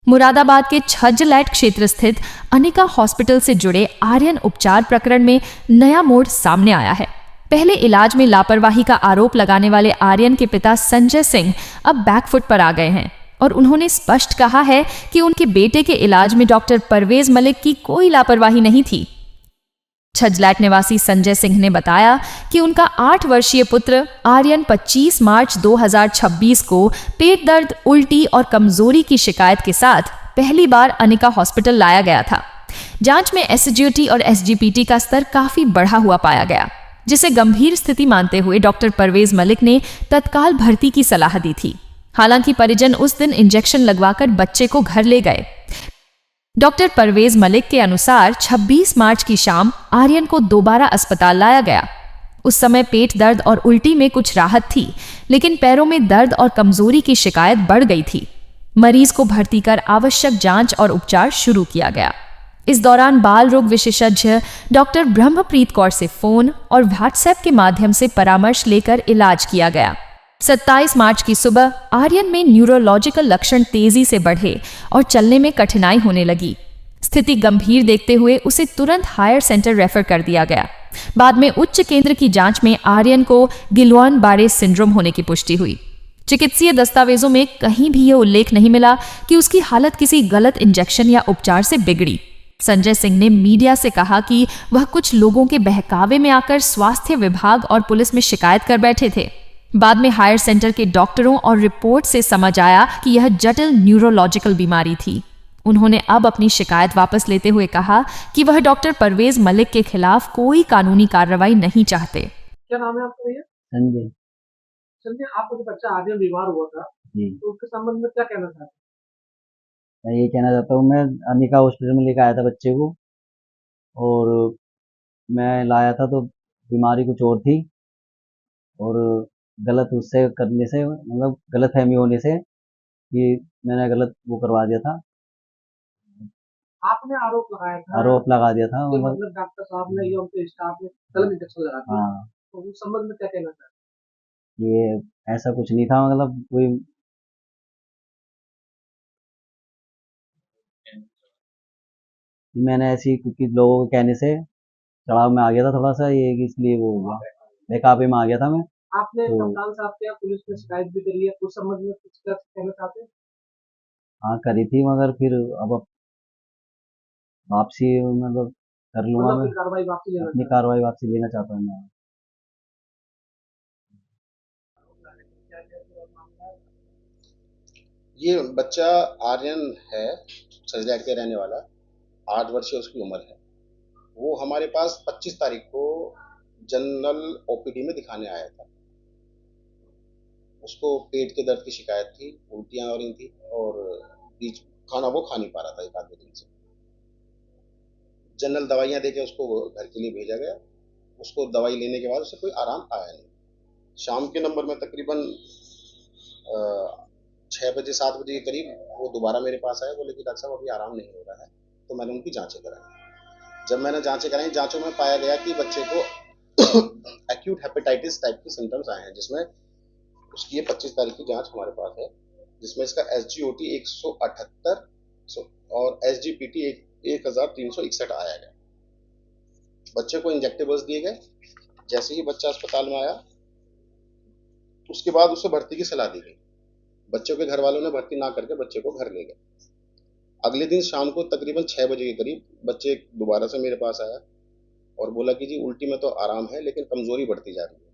मुरादाबाद के छज्जलैट क्षेत्र स्थित अनिका हॉस्पिटल से जुड़े आर्यन उपचार प्रकरण में नया मोड़ सामने आया है। पहले इलाज में लापरवाही का आरोप लगाने वाले आर्यन के पिता संजय सिंह अब बैकफुट पर आ गए हैं और उन्होंने स्पष्ट कहा है कि उनके बेटे के इलाज में डॉक्टर परवेज मलिक की कोई लापरवाही नहीं थी। छज्जलैट निवासी संजय सिंह ने बताया कि उनका 8 वर्षीय पुत्र आर्यन 25 मार्च 2026 को पेट दर्द, उल्टी और कमजोरी की शिकायत के साथ पहली बार अनिका हॉस्पिटल लाया गया था। जांच में एसजीओटी और एसजीपीटी का स्तर काफी बढ़ा हुआ पाया गया, जिसे गंभीर स्थिति मानते हुए डॉक्टर परवेज मलिक ने तत्काल भर्ती की सलाह दी थी। हालांकि परिजन उस दिन इंजेक्शन लगवाकर बच्चे को घर ले गए। डॉक्टर परवेज मलिक के अनुसार 26 मार्च की शाम आर्यन को दोबारा अस्पताल लाया गया। उस समय पेट दर्द और उल्टी में कुछ राहत थी, लेकिन पैरों में दर्द और कमजोरी की शिकायत बढ़ गई थी। मरीज को भर्ती कर आवश्यक जांच और उपचार शुरू किया गया। इस दौरान बाल रोग विशेषज्ञ डॉक्टर ब्रह्मप्रीत कौर से फोन और व्हाट्सएप के माध्यम से परामर्श लेकर इलाज किया गया। 27 मार्च की सुबह आर्यन में न्यूरोलॉजिकल लक्षण तेजी से बढ़े और चलने में कठिनाई होने लगी। स्थिति गंभीर देखते हुए उसे तुरंत हायर सेंटर रेफर कर दिया गया। बाद में उच्च केंद्र की जांच में आर्यन को गिलवान बारे सिंड्रोम होने की पुष्टि हुई। चिकित्सीय दस्तावेजों में कहीं भी यह उल्लेख नहीं मिला कि उसकी हालत किसी गलत इंजेक्शन या उपचार से बिगड़ी। संजय सिंह ने मीडिया से कहा कि वह कुछ लोगों के बहकावे में आकर स्वास्थ्य विभाग और पुलिस में शिकायत कर बैठे थे। बाद में हायर सेंटर के डॉक्टरों और रिपोर्ट से समझ आया कि यह जटिल न्यूरोलॉजिकल बीमारी थी। उन्होंने अब अपनी शिकायत वापस लेते हुए कहा कि वह डॉक्टर परवेज मलिक के खिलाफ कोई कानूनी कार्रवाई नहीं चाहते। क्या नाम है आपका भैया? संजय। संजय, आपका जो बच्चा आर्यन बीमार हुआ था जी, तो उसके संबंध में क्या कहना चाहते हैं? मैं ये कहना चाहता हूँ, मैं अनिका हॉस्पिटल में लेकर आया था बच्चे को, और मैं लाया था तो बीमारी कुछ और थी, और गलत उससे करने से, मतलब गलतफहमी होने से कि मैंने गलत वो करवा दिया था, आपने आरोप लगाया था आरोप लगा दिया था, कि मतलब। मतलब डॉक्टर साहब ने या उनके स्टाफ ने गलत इंजेक्शन लगा दिया, हाँ, तो उस संबंध में क्या कहना चाहते ये ऐसा कुछ नहीं था, मतलब कोई मैंने ऐसी, क्योंकि लोगों के कहने से चढ़ाव में आ गया था थोड़ा सा, ये कि इसलिए वो हुआ, बेकाबू में आ गया था मैं। हैं? आपने तो कप्तान साहब के या पुलिस में शिकायत भी करी है, उस संबंध में कुछ क्या कहना चाहते हैं? हाँ, करी थी, मगर फिर अब वापसी मतलब कर लूंगा मतलब मैं, अपनी कार्रवाई वापसी लेना अपनी चाहते कार्रवाई वापसी लेना चाहता हूँ मैं। ये बच्चा आर्यन है, छज्जलैट के रहने वाला, 8 वर्षीय उसकी उम्र है। वो हमारे पास 25 तारीख को जनरल ओपीडी में दिखाने आया था। उसको पेट के दर्द की शिकायत थी, उल्टियाँ हो रही थी और बीच खाना वो खा नहीं पा रहा था 1 आध 2 दिन से। जनरल दवाइयाँ देके उसको घर के लिए भेजा गया। उसको दवाई लेने के बाद उसे कोई आराम आया नहीं। शाम के नंबर में तकरीबन 6 बजे 7 बजे के करीब वो दोबारा मेरे पास आया, बोले कि डॉक्टर साहब अभी आराम नहीं हो रहा है। तो मैंने उनकी जांचें कराई। जब मैंने जांचें कराई, जांचों में पाया गया कि बच्चे को एक्यूट हेपेटाइटिस टाइप के सिम्टम्स आए हैं, जिसमें उसकी ये 25 तारीख की जांच हमारे पास है, जिसमें इसका SGOT 178 और SGPT 1361 आया गया। बच्चे को इंजेक्टेबल्स दिए गए। जैसे ही बच्चा अस्पताल में आया, उसके बाद उसे भर्ती की सलाह दी गई। बच्चों के घर वालों ने भर्ती ना करके बच्चे को घर ले गए। अगले दिन शाम को तकरीबन 6 बजे के करीब बच्चे दोबारा से मेरे पास आया और बोला कि जी उल्टी में तो आराम है, लेकिन कमजोरी बढ़ती जा रही है,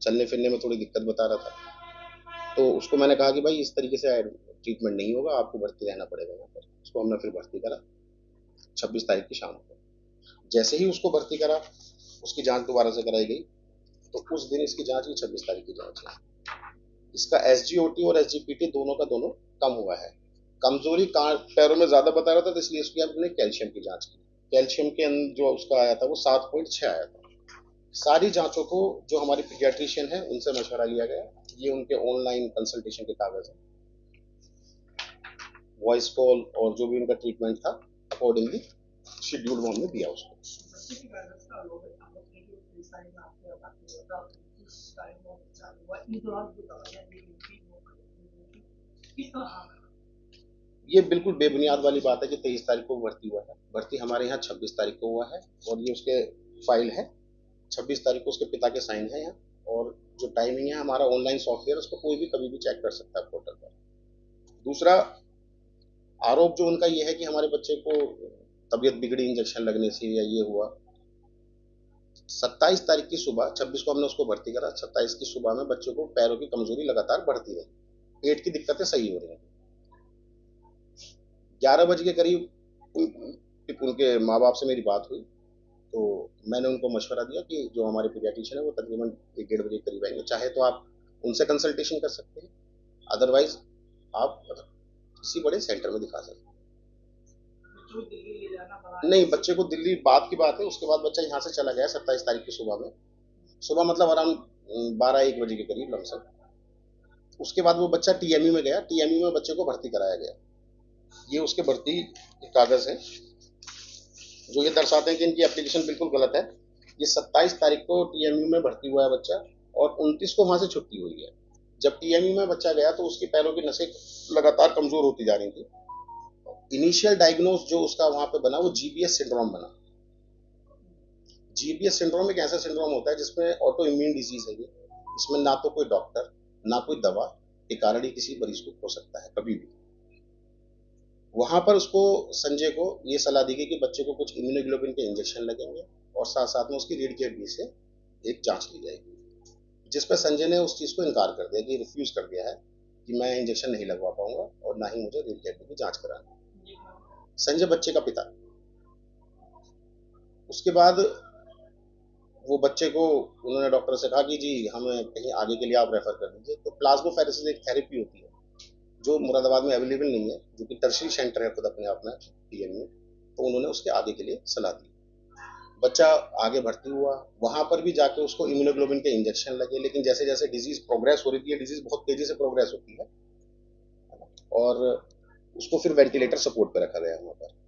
चलने फिरने में थोड़ी दिक्कत बता रहा था। तो उसको मैंने कहा कि भाई इस तरीके से ट्रीटमेंट नहीं होगा, आपको भर्ती रहना पड़ेगा यहाँ पर। उसको हमने फिर भर्ती करा 26 तारीख की शाम को। जैसे ही उसको भर्ती करा, उसकी जांच दोबारा से कराई गई, तो उस दिन इसकी जांच की 26 तारीख की जांच है। इसका SGOT और SGPT दोनों का दोनों कम हुआ है। कमजोरी पैरों में ज्यादा बता रहा था, तो इसलिए उसकी हमने कैल्शियम की जांच की। कैल्शियम के जो उसका आया था वो 7.6 आया था। सारी जांचों को जो हमारे पीडियाट्रिशियन है उनसे मशवरा लिया गया। ये उनके ऑनलाइन कंसल्टेशन के कागज है, वॉइस कॉल और जो भी उनका ट्रीटमेंट था अकॉर्डिंगली शेड्यूल वो हमने दिया उसको। ये बिल्कुल बेबुनियाद वाली बात है कि 23 तारीख को भर्ती हुआ है। भर्ती हमारे यहाँ 26 तारीख को हुआ है और ये उसके फाइल है। 26 तारीख को उसके पिता के साइन है यहाँ, और जो टाइमिंग है हमारा ऑनलाइन सॉफ्टवेयर, उसको कोई भी कभी भी चेक कर सकता है पोर्टल पर। दूसरा आरोप जो उनका ये है कि हमारे बच्चे को तबीयत बिगड़ी इंजेक्शन लगने से या ये हुआ। 27 तारीख की सुबह, 26 को हमने उसको भर्ती करा, 27 की सुबह में बच्चे को पैरों की कमजोरी लगातार बढ़ती रही, पेट की दिक्कतें सही हो रही हैं। 11 बजे के करीब उनके माँ बाप से मेरी बात हुई, तो मैंने उनको मशवरा दिया कि जो हमारे पीडियाट्रिशियन है वो तकरीबन 1-1:30 बजे के करीब आएंगे, चाहे तो आप उनसे कंसल्टेशन कर सकते हैं, अदरवाइज आप किसी बड़े सेंटर में दिखा सकते हैं। बच्चों को दिल्ली ले जाना पड़ा? नहीं, बच्चे को दिल्ली बाद की बात है। उसके बाद बच्चा यहाँ से चला गया 27 तारीख की सुबह में, सुबह मतलब अराउंड 12-1 बजे के करीब लमसम। उसके बाद वो बच्चा टीएमयू में गया, टीएमयू में बच्चे को भर्ती कराया गया। ये उसके भर्ती कागज हैं जो ये दर्शाते हैं कि इनकी एप्लीकेशन बिल्कुल गलत है। ये 27 तारीख को टीएमयू में भर्ती हुआ है बच्चा, और 29 को वहां से छुट्टी हुई है। जब टीएमयू में बच्चा गया तो उसके पैरों की नसें लगातार कमजोर होती जा रही थी। इनिशियल डायग्नोज जो उसका वहां पे बना वो जीबीएस सिंड्रोम बना। जीबीएस सिंड्रोम एक ऐसा सिंड्रोम होता है जिसमें ऑटो इम्यून डिजीज है ये। इसमें ना तो कोई डॉक्टर ना कोई दवा के कारण ही किसी मरीज को हो सकता है कभी भी। वहां पर उसको, संजय को ये सलाह दी गई कि बच्चे को कुछ इम्यूनोग्लोबिन के इंजेक्शन लगेंगे और साथ साथ में उसकी रीढ़ की हड्डी से एक जांच ली जाएगी, जिस पर संजय ने उस चीज को इनकार कर दिया, कि रिफ्यूज कर दिया है कि मैं इंजेक्शन नहीं लगवा पाऊंगा और ना ही मुझे रीढ़ की हड्डी की जांच करानी। संजय बच्चे का पिता। उसके बाद वो बच्चे को उन्होंने डॉक्टर से कहा कि जी हमें कहीं आगे के लिए आप रेफर कर दीजिए। तो प्लाज्मोफेरेसिस एक थेरेपी होती है जो मुरादाबाद में अवेलेबल नहीं है, जो कि टर्शियरी सेंटर है खुद अपने आप में टीएमयू, तो उन्होंने उसके आगे के लिए सलाह दी। बच्चा आगे भर्ती हुआ, वहां पर भी जाके उसको इम्यूनोग्लोबिन के इंजेक्शन लगे, लेकिन जैसे जैसे डिजीज प्रोग्रेस हो रही थी, डिजीज बहुत तेजी से प्रोग्रेस होती है, और उसको फिर वेंटिलेटर सपोर्ट पे रखा गया वहां पर।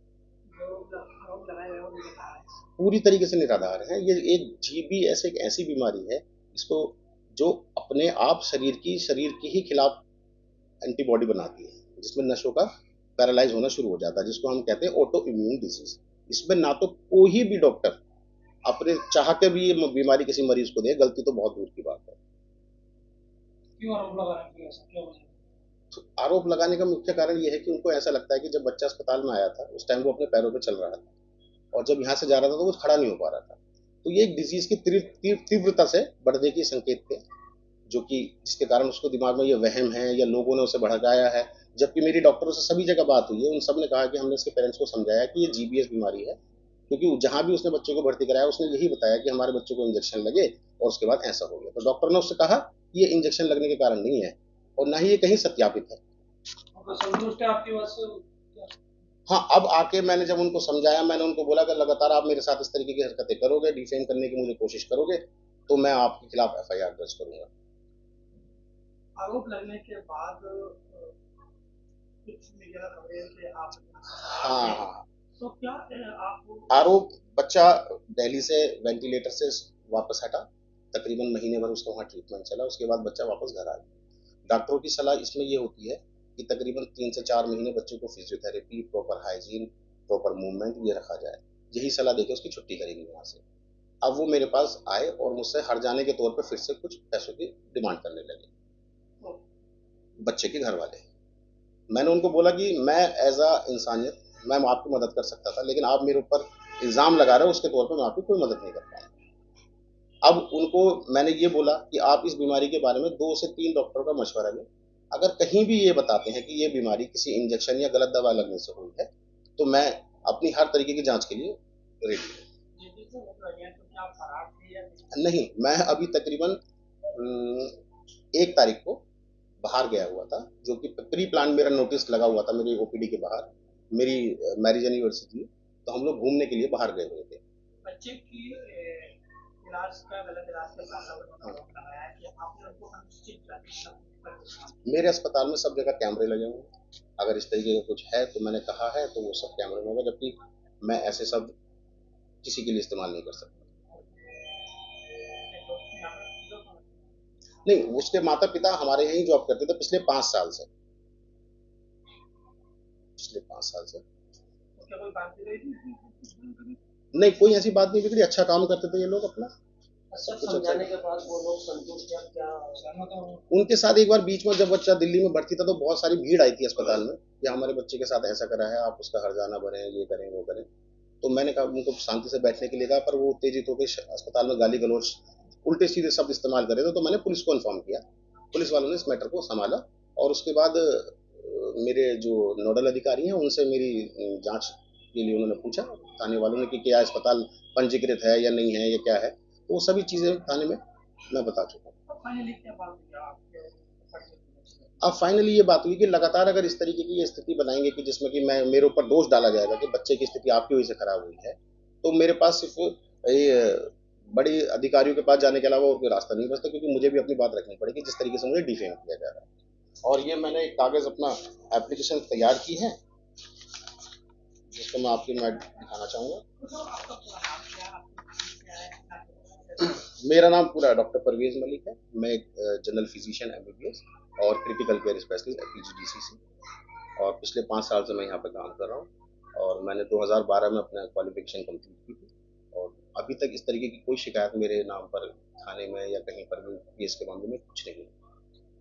पूरी तरीके से निराधार है। ये एक जीबीएस एक ऐसी बीमारी है इसको जो अपने आप शरीर की ही खिलाफ एंटीबॉडी बनाती है, जिसमें नसों का पैरालाइज होना शुरू हो जाता है, जिसको हम कहते हैं ऑटो इम्यून डिजीज। इसमें ना तो कोई भी डॉक्टर अपने चाह के भी ये बीमारी किसी मरीज को दे, गलती तो बहुत दूर की बात है। क्यों आरोप लगा रहे हैं? ऐसा क्या वजह? तो आरोप लगाने का मुख्य कारण ये है कि उनको ऐसा लगता है कि जब बच्चा अस्पताल में आया था उस टाइम वो अपने पैरों पे चल रहा था, और जब यहाँ से जा रहा था तो वो खड़ा नहीं हो पा रहा था। तो ये एक डिजीज की तीव्रता से बढ़ने के संकेत थे, जो कि जिसके कारण उसको दिमाग में ये वहम है या लोगों ने उसे भड़काया है। जबकि मेरी डॉक्टरों से सभी जगह बात हुई है, उन सब ने कहा कि हमने इसके पेरेंट्स को समझाया कि ये जीबीएस बीमारी है, क्योंकि जहां भी उसने बच्चे को भर्ती कराया उसने यही बताया कि हमारे बच्चे को इंजेक्शन लगे और उसके बाद ऐसा हो गया। तो डॉक्टर ने उससे कहा कि ये इंजेक्शन लगने के कारण नहीं है और ना ही ये कहीं सत्यापित है। आपको संतुष्ट है आपकी बात से? हाँ, अब आके मैंने जब उनको समझाया, मैंने उनको बोला कि लगातार आप मेरे साथ इस तरीके की हरकतें करोगे, डिफेम करने की मुझे कोशिश करोगे, तो मैं आपके खिलाफ एफआईआर दर्ज करूंगा। आरोप लगने के बाद कुछ मीडिया खबरें कि आप हाँ हाँ, तो क्या आप आरोप, बच्चा दिल्ली से वेंटिलेटर से वापस हटा, तकरीबन महीने भर उसका वहाँ ट्रीटमेंट चला, उसके बाद बच्चा वापस घर आ गया। डॉक्टरों की सलाह इसमें ये होती है कि तकरीबन 3 से 4 महीने बच्चे को physiotherapy, proper hygiene, proper movement ये रखा जाए। यही सलाह देकर उसकी छुट्टी करेंगे वहाँ से। अब वो मेरे पास आए और मुझसे हर जाने के तौर पर फिर से कुछ पैसों की डिमांड करने लगे, बच्चे के घर वाले। मैंने उनको बोला कि मैं एज अ इंसानियत मैं आपकी मदद कर सकता था, लेकिन आप मेरे ऊपर इल्ज़ाम लगा रहे हो, उसके तौर पर मैं आपकी कोई मदद नहीं कर पाऊंगा। अब उनको मैंने ये बोला कि आप इस बीमारी के बारे में 2 से 3 डॉक्टरों का मशवरा लें। अगर कहीं भी ये बताते हैं कि ये बीमारी किसी इंजेक्शन या गलत दवा लगने से हुई है, तो मैं अपनी हर तरीके की जांच के लिए रेडी हूँ। नहीं, मैं अभी तकरीबन 1 तारीख को बाहर गया हुआ था, जो कि प्री प्लान मेरा नोटिस लगा हुआ था मेरी ओपीडी के बाहर, मेरी मैरिज एनिवर्सरी, तो हम लोग घूमने के लिए बाहर गए हुए थे। बच्चे की इलाज का गलत इलाज का लगाया है कि आपने उनको अनिश्चित मेरे अस्पताल में सब जगह कैमरे लगे हुए हैं, अगर इस तरीके का कुछ है तो मैंने कहा है तो वो सब कैमरे में होगा, जबकि मैं ऐसे शब्द किसी के लिए इस्तेमाल नहीं कर सकता। नहीं, उसके माता पिता हमारे यहीं जॉब करते थे पिछले 5 साल से। पिछले 5 साल से। तो क्या कोई बात नहीं रही थी? नहीं, कोई ऐसी बात नहीं बिगड़ी, अच्छा काम करते थे ये लोग अपना। अच्छा, कुछ समझाने अच्छा के बाद वो लोग संतुष्ट हैं, क्या सहमत हो? उनके साथ एक बार बीच में जब बच्चा दिल्ली में भर्ती था तो बहुत सारी भीड़ आई थी अस्पताल में कि हमारे बच्चे के साथ ऐसा करा है, आप उसका हर्जाना भरें, ये करें, वो करें। तो मैंने कहा उनको शांति से बैठने के लिए कहा, पर वो उत्तेजित होकर अस्पताल में गाली गलौज उल्टे सीधे शब्द इस्तेमाल करे थे। तो मैंने पुलिस को इन्फॉर्म किया, पुलिस वालों ने इस मैटर को संभाला और उसके बाद मेरे जो नोडल अधिकारी हैं उनसे मेरी जांच के लिए उन्होंने पूछा थाने वालों ने कि क्या अस्पताल पंजीकृत है या नहीं है या क्या है, तो वो सभी चीज़ें थाने में मैं बता चुका हूँ। तो फाइनली क्या बात हुई आपके परिचय में? अब फाइनली ये बात हुई कि लगातार अगर इस तरीके की ये स्थिति बनाएंगे कि जिसमें कि मैं मेरे ऊपर दोष डाला जाएगा कि बच्चे की स्थिति आपकी वजह से खराब हुई है, तो मेरे पास सिर्फ ये बड़े अधिकारियों के पास जाने के अलावा और कोई रास्ता नहीं बचता, क्योंकि मुझे भी अपनी बात रखनी पड़ेगी जिस तरीके से मुझे डिफेम किया जा रहा है। और ये मैंने एक कागज़ अपना एप्लीकेशन तैयार की है जिसको मैं दिखाना चाहूँगा। तो आपका पूरा नाम क्या है, आपकी क्या है, क्या है? मेरा नाम पूरा डॉक्टर परवेज़ मलिक है। मैं एक जनरल फिजिशियन एमबीबीएस और क्रिटिकल केयर स्पेशलिस्ट पीजीडीसी से, और पिछले 5 साल से मैं यहाँ पे काम कर रहा हूँ और मैंने 2012 में अपना क्वालिफिकेशन कंप्लीट की थी और अभी तक इस तरीके की कोई शिकायत मेरे नाम पर थाने में या कहीं पर भी केस के मामले में कुछ नहीं हुई।